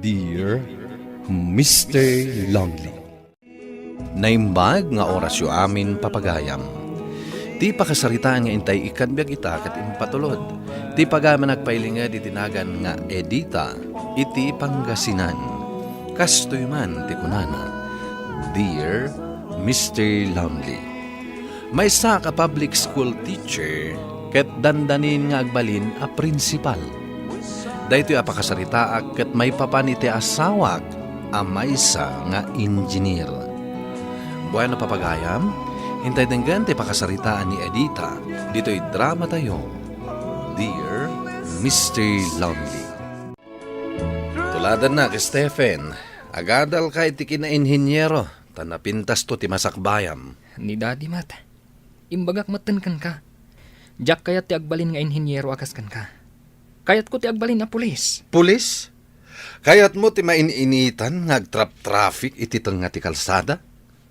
Dear Mr. Lonely, naimbag nga orasyo amin papagayam. Ti pakasaritaan nga intay ikanbyag ita kat impatulod. Ti pagaman nagpailinga di tinagan nga edita, iti Pangasinan. Kastoy man ti kunana, Dear Mr. Lonely. May sa ka public school teacher, ket dandanin nga agbalin a principal. Dahito apakasaritaak ket may papan iti asawak a maysa nga engineer. Bueno papagayam, hintay denggan ti pakasaritaan ni Edita. Dito'y drama tayo, Dear Mr. Lonely. Tuladan na kay Stephen, agadal ka iti kina-inhinyero, tanapintas to ti masakbayam. Ni Daddy Mat, imbagak matan kan ka. Jack kayat ti agbalin nga inhinyero akas kan ka. Kayat ko ti agbalin na pulis. Pulis? Kayat mo ti mainiinitan ngagtrap-traffic iti nga ti kalsada?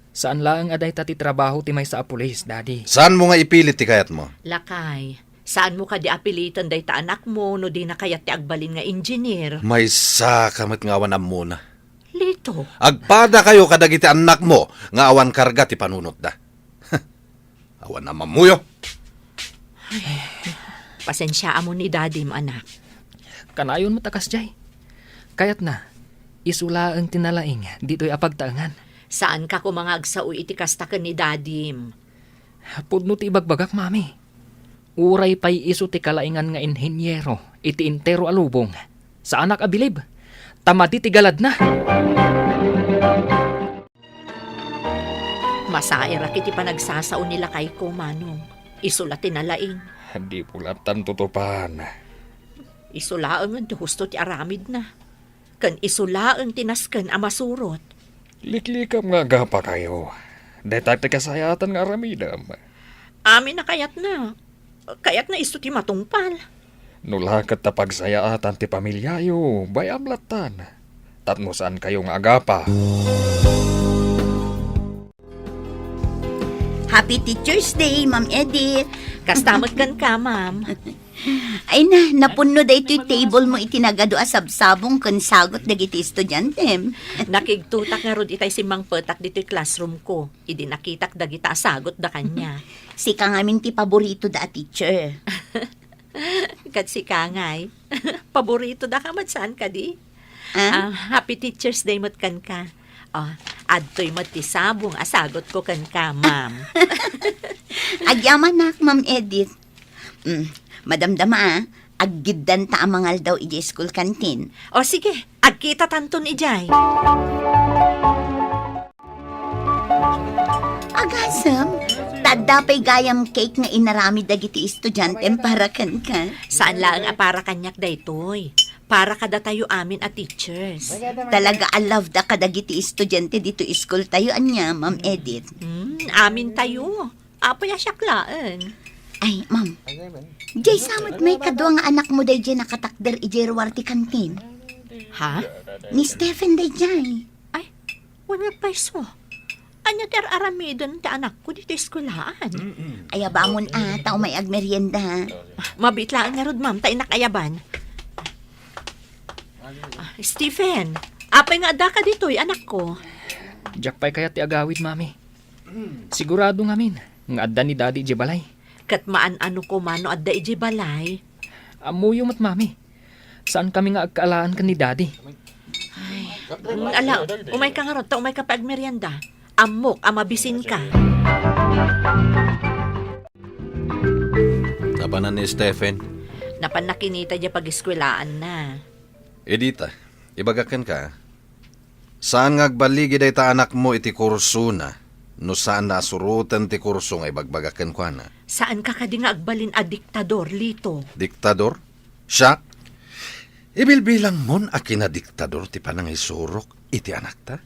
Saan lang aday ta ti trabaho ti may sa pulis, Daddy? Saan mo nga ipilit ti kayat mo? Lakay, saan mo ka di apilitan day ta anak mo no di na kayat ti agbalin nga engineer? May sakamat nga awan muna. Lito. Agpada kayo kadagiti anak mo nga awan karga ti panunot da. Awan na mamuyo. Pasensya mo ni Daddy, anak. Kanayon mo takas jay. Kayat na, isula ang tinalaing dito'y apagtaangan. Saan ka kumangag sa iti kastakan ni Daddy? Pudno ti ibagbagak, Mami. Uray pa'y iso ti kalaingan nga inhinyero, iti intero alubong. Sa anak abilib, tamati ti galad na. Masaira kiti panagsasao nila kay ko, Manong. Isula tinalaing. Di pulatan tutupan. Isulaang ang husto ti aramid na. Kan isulaang tinaskan amasurot. Liklikam nga gapa kayo. Detay ti kasayatan nga aramidam. Amin na kayat na. Kayat na isto ti matungpal. Nulakat ta pagsayaatan ti pamilyayo, bayam latan. Tatno saan kayo nga agapa. Happy Teacher's Day, Ma'am Edith. Kastamot kan ka, ma'am. Ay na, napuno da ito'y table mo itinagado asabsabong kan sagot dagiti estudyante. Nakigtutak nga rod itay si Mang Petak dito'y classroom ko. Idi nakitak dagita asagot da kanya. Si ka ngamin ti paborito da teacher. Kat si Kangay. Paborito da ka saan ka di? Ah? Happy Teacher's Day mat kan ka. Adto'y matisabong asagot ko kan ka, ma'am. Agyaman nak, Ma'am Edith. Madamdama aggiddan ta amangal daw iji school canteen. O sige, agkita tanton ijay. Agasam, tadapay gayam cake nga inarami dagiti estudyante para kan ka. Saan lang para kanyak daytoy? Para kada tayo amin at teachers. Talaga love da kadagiti estudyante dito school tayo anya, Ma'am Edith. Amin tayo. Apaya syaklaan. Ay, Ma'am. Jay, samad may kadwa nga anak mo day dyan nakatakder ijerwarti kantin. Ha? Ni Stephen day dyan. Ay, wala peso. Anya ter aramidon ta anak ko dito eskulaan. Ay, abamon tao may agmerienda. Mabitlaan nga rod, ma'am, ta inakayaban. Stephen, apay nga ada ka dito'y anak ko. Jack pa'y kaya ti agawid, Mami. Sigurado ngamin, nga adda ni Daddy Jebalay. Kat maan ano ko mano adda iji balay. Amuyo mat, Mami. Saan kami nga agkaalaan ka ni Daddy? Ala, umay ka nga rod, ta umay ka pa agmerienda. Amok, amabisin ka. Tabanan ni Stephen. Napan nakinita niya pag-eskwelaan na. Edita, ibagakan ka. Saan ngagbaligi day ta anak mo iti kurso na? No saan nasurutan ti kurso nga ibagbagakan ko na? Saan ka kadi nga agbalin a diktador, Lito? Diktador? Siya? Ibilbilang mon a kinadiktador ti panangay surok iti anak ta?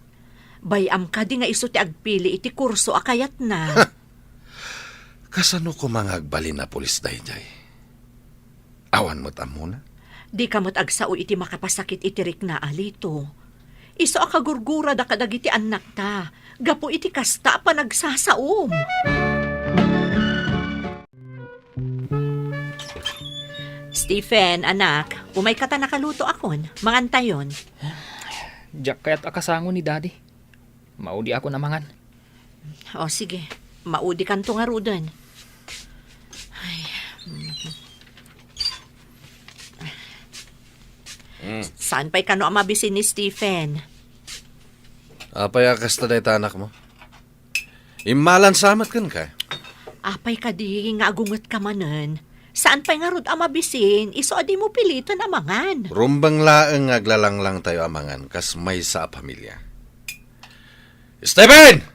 Bayam ka di nga iso ti agpili iti kurso akayat na. Kasano ko mga agbalin na pulis dayjay? Awan mo tamo na? Di kamot agsao iti makapasakit itirik na alito. Iso akagurgura da kadagiti anak ta. Gapo iti kasta pa nagsasaom. Stephen, anak, umay ka ta nakaluto akon. Mangantayon. Diyak kaya't akasango ni daddy. Maudi ako namangan. O sige, maudi kan to nga rudan. Saan pa'y kano ang mabisin ni Stephen? Apay akas ta dayta anak mo. Imalan samat kan ka. Apay ka di nga agungot ka manen. Saan pa'y nga rud ang mabisin? Iso adi mo pilitan amangan. Rumbang laeng aglalang lang tayo amangan kas may sa pamilya. Stephen!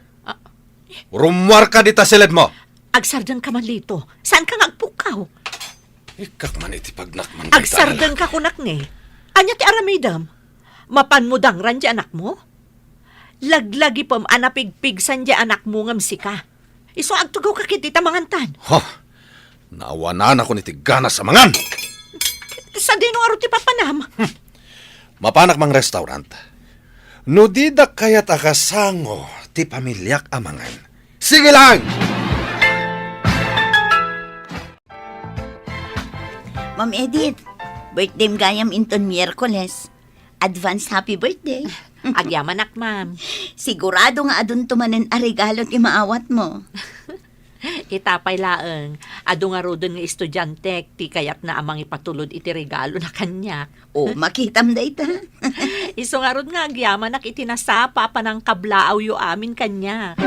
Rumwar ka dita silid mo. Agsardan ka man lito. Saan ka nga agpukaw? Ikak man iti pagnakman. Agsardan ka kunak ni. Anya ti aramidam? Mapan mo dangran di anak mo? Laglagi pam anapigpigsan di anak mo ngam sika. Iso agtugaw ka kiti tamangantan. Naawanan ako ni tigana sa mangan. Sa dino aro ti papanam. Mapanak mang restaurant. No di da kaya't akasango ti pamilyak amangan. Sige lang! Ma'am Edith, birthday m gayam inton Miyerkules. Advance happy birthday. Agyaman ak, ma'am. Sigurado nga adun tumanen a regalo ti maawat mo. Itapay laeng. Ado nga rodon nga estudyante, ti kayat na amang ipatulod iti regalo na kanya. O, makitam da ita. Iso nga rod nga agyaman ak itinasapa pa ng kablaaw yu amin kanya.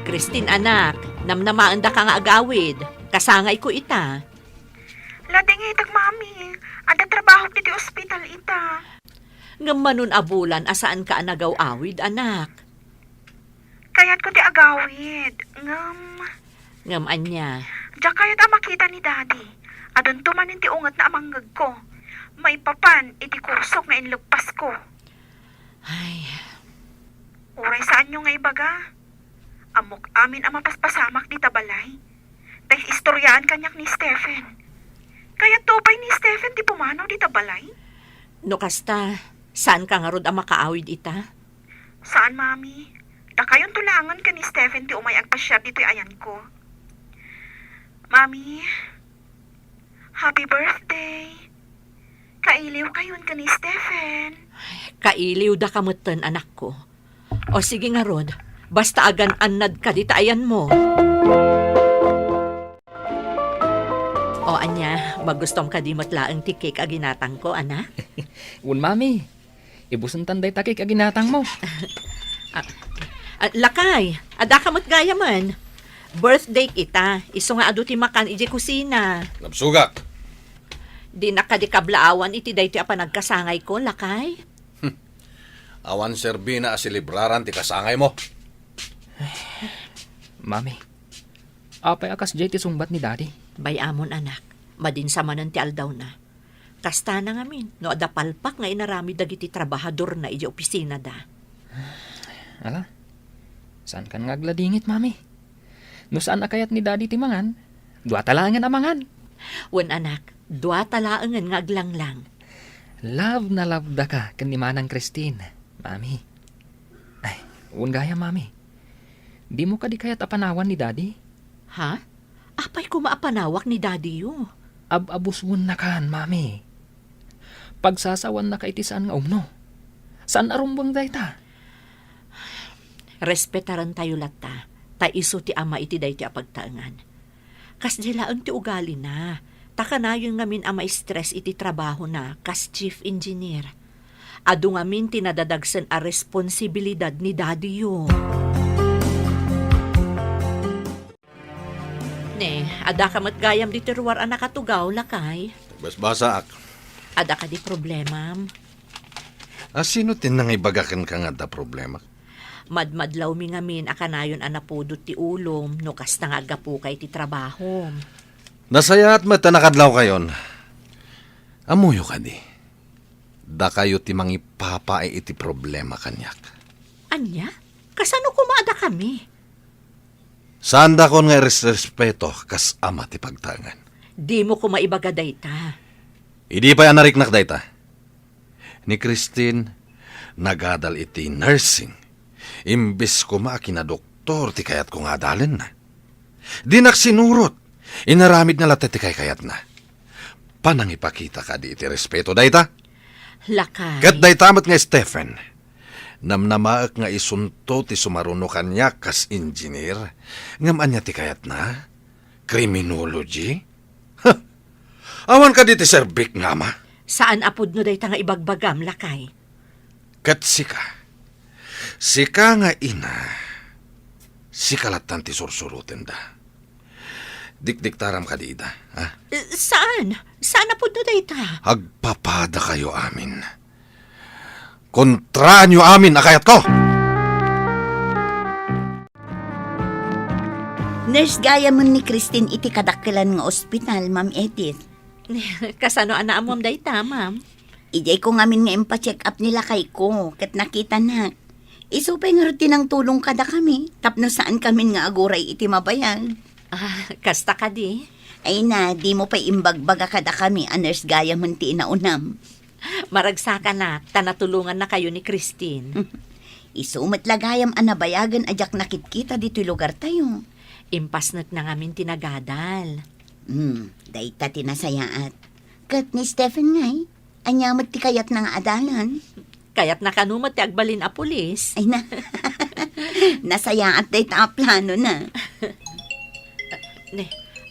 Christine anak, namnamaan da ka nga agawid. Kasangay ko ita. Lading itag mami. Ada trabaho dito ospital ita. Ngam manon abulan asaan ka anagaw awid anak. Kayat ko ti agawid. Ngam anya. Diyak kayat ang makita ni daddy. Adon tumanin ti ungat na amanggag ko. May papan, iti kursok nga inlugpas ko. Ay, Uray saan nyo nga ibaga? Amok amin ang mapaspasamak di tabalay. Dahil istoryaan kanyak ni Stephen. Kaya tupay ni Stephen di pumanaw di tabalay? no kasta, saan ka nga rod ang makaawid ita? Saan, mami? Da kayon tulangan ka ni Stephen ti umay agpasyar dito'y ayan ko. Mami, happy birthday. Kailiw kayon ka ni Stephen. Kailiw da kamutan anak ko. O sige nga rod, basta agan anad ka dita ayan mo. O anya, magustom ka di matlaang ti cake aginatang ko, anak? Un mami, ibusan tanday takik aginatang mo. Lakay, ada ka matgaya man. Birthday kita, iso nga adu ti makan iji kusina. Napsugak. Di nakadikablaawan iti day ti apa nagkasangay ko, lakay. Awan serbina asilibraran ti kasangay mo. Mami, apay akas jay ti sumbat ni daddy. Bayamon anak, madinsamanan ti aldaw na. Kasta na ngamin, no ada palpak nga inarami dagiti trabahador na iji opisina da. Ala, saan kan ngagladingit, mami? No saan na kayat ni daddy timangan? Dua talangan amangan. Wen anak, dua talaangan nga aglanglang. Love na love da ka kan ni Manang Christine, mami. Ay, un gaya, mami. Di mo ka di kayat apanawan ni daddy? Ha? Apay ko maapanawak ni daddy yo. Ab-abuswon na kan, mami. Pagsasawan na kaitisaan nga umno. Saan arumbang dayta? Respetaran tayo lata. Ta iso ti ama iti day ti apagtaangan. Kas dilaang ti ugali na. Taka na yung ngamin ama stress iti trabaho na kas chief engineer. Adu ngamin tinadadagsan a responsibilidad ni daddy yo. Ne, ada ka matgayam di tiruar anak katugaw, lakay. Basbasa ak. Ada ka di problema. Sino tinangibagakan ka nga da problema? Madmadlaw mi ngamin akanayon anapudot ti ulom no kasta nga agapu kay ti trabaho. Nasaya at matanakadlaw kayon. Amuyo ka di. Da kayo ti mangipapa iti problema kanyak. Anya? Kasano kumada kami? Saan da kon nga respeto kas ama ti pagtangan. Di mo ko maibaga dayta. Idi pa yan nariknak dayta. Ni Christine, nagadal iti nursing. Imbis ko maakina doktor, ti kayat ko nga dalin na. Di naksinurot, inaramid na lahat ti kayat na. panangipakita ka di iti respeto dayta. Lakay. Kat daytamat nga Stephen, namnamaak nga isunto ti sumaruno kanya kas engineer, ngam anya ti kayat na? Criminology? Ha! Awan ka di ti serbik nga ma. Saan apod no day nga ibagbagam, Lakay? Kat sika nga ina, sikalatan ti sursuruten da. Dikdiktaram ka di ida, ha? Saan? Saan apod no day ta? Agpapada kayo amin. Kontraan nyo amin, akayat ko! Nurse gaya mo ni Christine iti kadakkelan nga ospital, Ma'am Edith. Kasano anaamom day ta, ma'am? Ijay ko ngamin nga impa-check up nila kay ko, kat nakita na. Isupay nga rutin ang tulong kada kami, tapno saan kami nga aguray iti mabayag. Kasta ka di. Ay na, di mo pa imbagbaga kada kami, a nurse gaya mo ti inaunam. Maragsaka na, tanatulungan na kayo ni Christine. Isumat lagayam anabayagan ajak nakitkita dito'y lugar tayo. Impasnat na ngamin tinagadal. Dayta tinasayaat. Kat ni Stephen ngay, anyamat ti kayat na nga adalan. Kaya't nakanumat ti agbalin a pulis. Ay na, nasayaat dayta a plano na.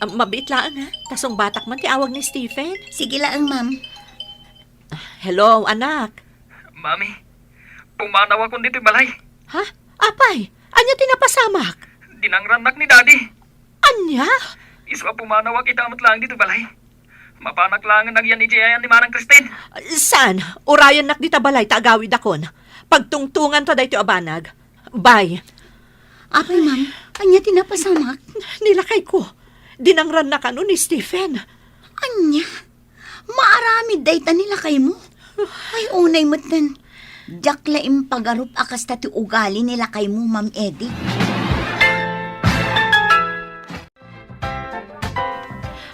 Mabit lang ha. Tasong batak man ti awag ni Stephen. Sige lang, ma'am. Hello, anak. Mami, pumanaw ako dito balay. Ha? Apay, anya tinapasamak? Dinangranak ni Daddy. Anya? Iswa pumanaw ako itamat lang dito balay. Mapanak lang ang nagyan ni Jayan ni Manang Christine. San? Urayan nak dita balay taagawid akon. Pagtungtungan to dayto abanag. Bye. Apay, ma'am, anya tinapasamak? Nilakay ko. Dinangran na kano ni Stephen. Anya? Maaramid dayta nila kay mo. Ay, unay matan. Jakla impagarup akas tati ugali nila kay mo, Ma'am Edith.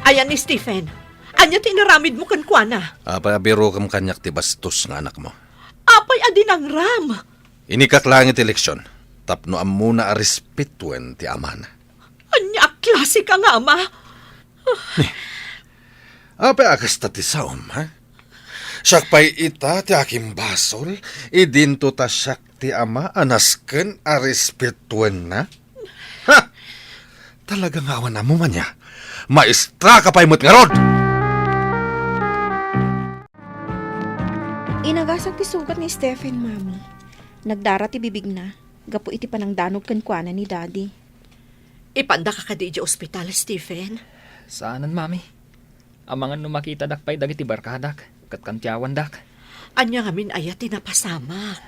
Ayan ni Stephen. Anya tinaramid mo kan kuana. Pabiro kam kanyak ti bastos nga anak mo. Apay adinangram. Inikak lang iti leksyon. Tapno amuna a respetuen ti amana. Anya klase ka nga, ama. Apa akas tati saom, ha? Siyak pa'y ita ti aking basol, idinto ta siyak ti ama anasken a respetuen na? Ha! Talagang awan na mo man niya. Maestra ka pa'y mo't nga rod! Inagasag ti sugat ni Stephen, mami. Nagdara ti bibig na. Gapo iti panangdanog kan kuana ni daddy. Ipanda ka di ospital, Stephen. Saanan, mami? Amangan numakita dak pa'y dagiti barkadak, kat kantyawan dak. Anya ngamin ayat tinapasamak.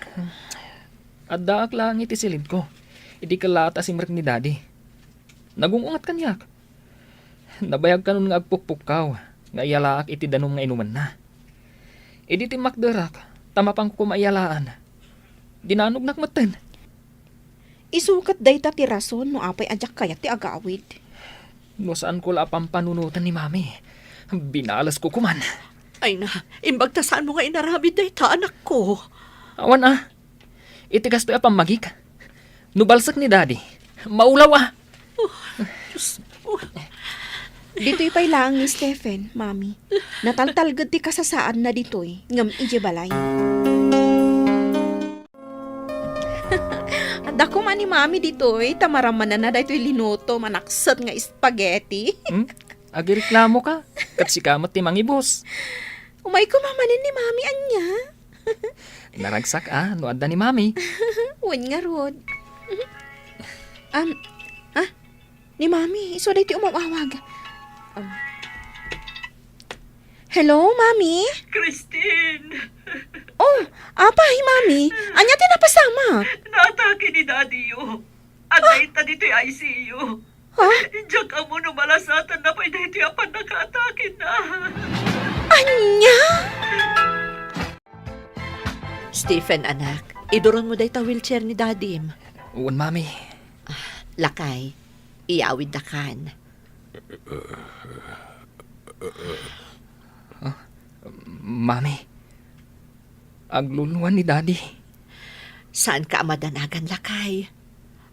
At daak lang iti silid ko. Iti kalata si Mark ni daddy. Nagungungat kanyak. Nabayag ka nun nga agpukpukaw, nga iyalaak iti danong nga inuman na. Iti ti makderak, tamapang kumayalaan. Dinanog nakmatan. Isukat dayta ti rason no apay ajak kayat ti agawid. No saan ko lapang panunutan ni mami. Binalas ko kuman. Ay na, imbagtasaan mo nga inaramid day ta, anak ko. Awan iti kasto magik. Nubalsak ni daddy. Maulaw Dito'y pay lang ni Stephen, mami. Nataltalgad ti kasasaan na dito'y ngam ije balay. Dako man ni mami dito'y tamaraman na dito'y linuto manaksat nga spaghetti. Agireklamo ka. Kat sikamot ti mangibos. Umay ko mamanin ni mami anya. Naragsak no adda ni mami. Wan nga rod. Ni mami, iso dahi ti umawawag. Hello, mami? Christine! Oh, apay, mami. Anya tinapasama. Natake ni Daddy yo. Anay ta dito'y ICU. Ha? Diyak ka mo malasatan na pa'y dito apan nakaatake na. Anya? Stephen, anak, iduron mo day ta wheelchair ni Dadim. Uwan, mami. Lakay, iawid na kan. Mami. Agluluan ni daddy. Saan ka madanagan, Lakay?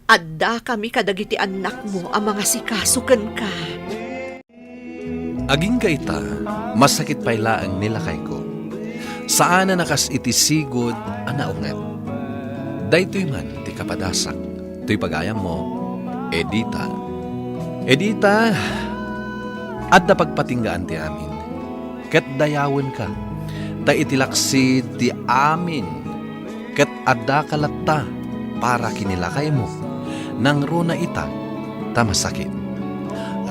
Adda kami kadagiti anak mo ang mga sikasukan ka. Aging kaita, masakit payla ang nilakay ko. Saan na nakas itisigod anaunget. Daytoy man ti kapadasak. To'y pagayam mo, Edita. Edita, at na pagpatinggaan ti amin. Kat dayawan ka. Da itilaksid ti amin. Kat adda kalatta para kinilakay mo. Nang runa ita, tamasakit.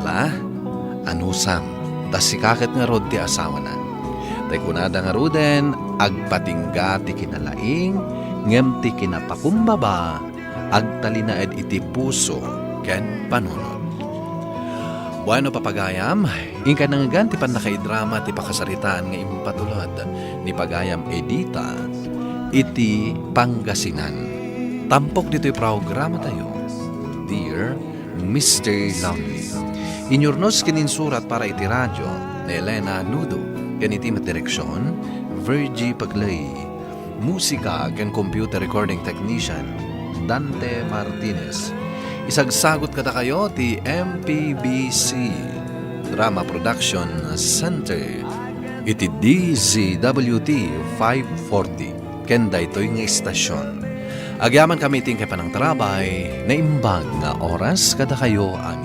Ala, anusam, tas sikaket nga rod ti asawa na. Tay kunada nga roden, agpatingga ti kinalaing, ngem ti kinapakumbaba, agtalinaed iti puso, ken panunod. Bueno papagayam, ingka nangagan ti panakaidrama ti pakasaritaan nga impatulod ni Pagayam Edita, iti Pangasinan. Tampok dito'y programa tayo, Dear Mr. Lonely. Inyurnos kininsurat para iti radyo ni Elena Nudo, ganiti matdireksyon, Virgie Paglay. Musika ken computer recording technician, Dante Martinez. Isagsagot kada kayo ti MPBC Drama Production Center. Iti DZWT 540. Kenda ito'y nga istasyon. Agyaman kami ting kay panang trabay na imbag nga oras kada kayo ang